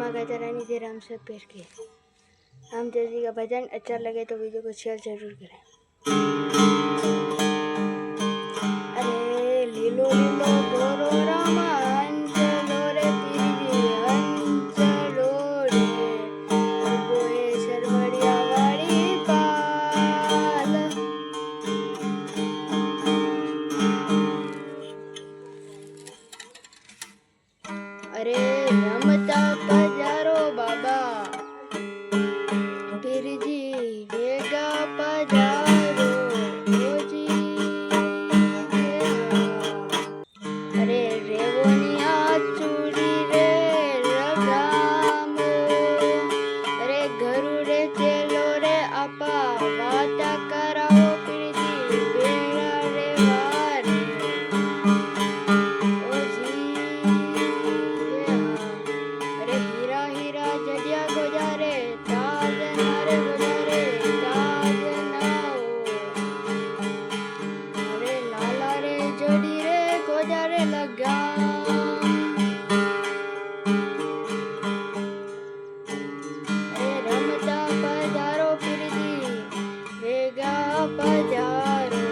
माँ गाता रानी जय राम से पेड़ के। राम जी का भजन अच्छा लगे तो वीडियो को शेयर जरूर करें। अरे लीलो लीलो गोरो रामा अंचलो रे पीरी अंचलो रे गोए सरवड़िया वाली पाल। अरे रमता पजारो बाबा पीरजी वेगा पजारो ओजी। अरे रेवनिया चूड़ी रे लगामो। अरे घरुड़े चेलो रे आपा वाता कराओ पीरजी बेड़ा रे वारे ओजी। अरे हीरा हीरा जड़िया गोजारे ताज नारे गोजारे ताज नाओ। अरे लाला रे जोड़ी रे गोजारे लगा। अरे रमता पधारो पीरजी वेगा पधारो।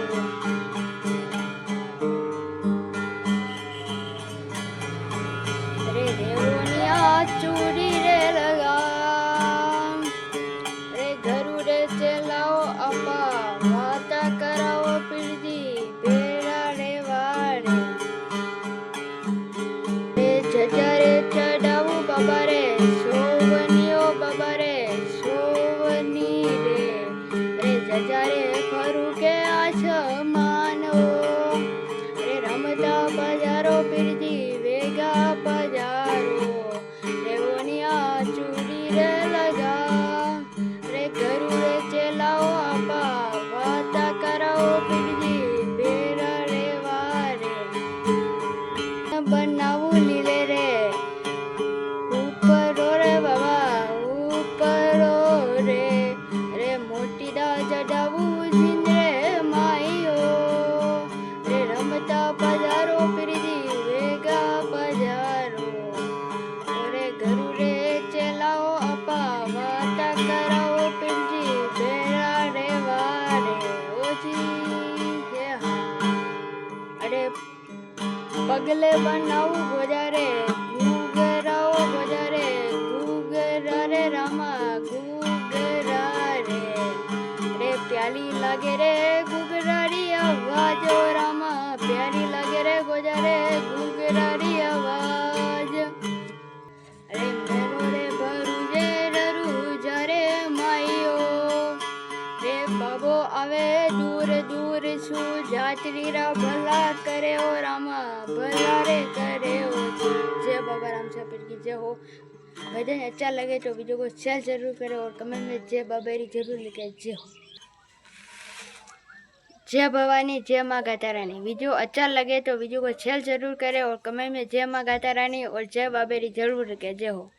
अरे रेवनिया चूड़ी रे लगा। अरे घरुड़े चलाओ आपा वाता कराओ पीरजी बेड़ा रे वारे। जजारे चढ़ाऊ बाबा रे सोवनियो बाबा रे सोवनी रे। अरे जजारे फरू के आसमानो। अरे रमता पधारो पीरजी वेगा पधारो। रेवनिया चूड़ी रे लगा। अरे घरुड़े चलाओ आपा वाता कराओ पीरजी बेड़ा रे वारे। बनाऊ लीले रे ऊपर रे बाबा ऊपर रे। अरे मोटी दा चढ़ाऊ जिंदरे माईओ। अरे रमता पधारो पीरजी वेगा पधारो। अरे घरुड़े चलाओ आपा वाता कराओ पीरजी बेड़ा रे वारे ओजी। अरे पगले बनाऊ गोजारे गुगराओ गोजारे गुगरा रे रामा गुगरा रे। रे प्याली लागे रे गुगरारी आवाज ओ रामा प्यारी लागे रे गोजारे गुगरारी आवाज। अरे मेरो रे भरूजे ररूजा रे माईओ। रे बाबो आवे दूर दूर सु जातरी रा भला करे ओ रामा भला रे करे ओ। जय बाबा राम सापेर की जय हो। भजन अच्छा लगे तो वीडियो को शेयर जरूर करें और कमेंट में जय बाबेरी जरूर लिखें। जय हो। जय भवानी जय माँ गाता रानी। वीडियो अच्छा लगे तो वीडियो को शेयर जरूर करें और कमेंट में जय माँ गाता रानी और जय बाबेरी जरूर लिखें। जय हो।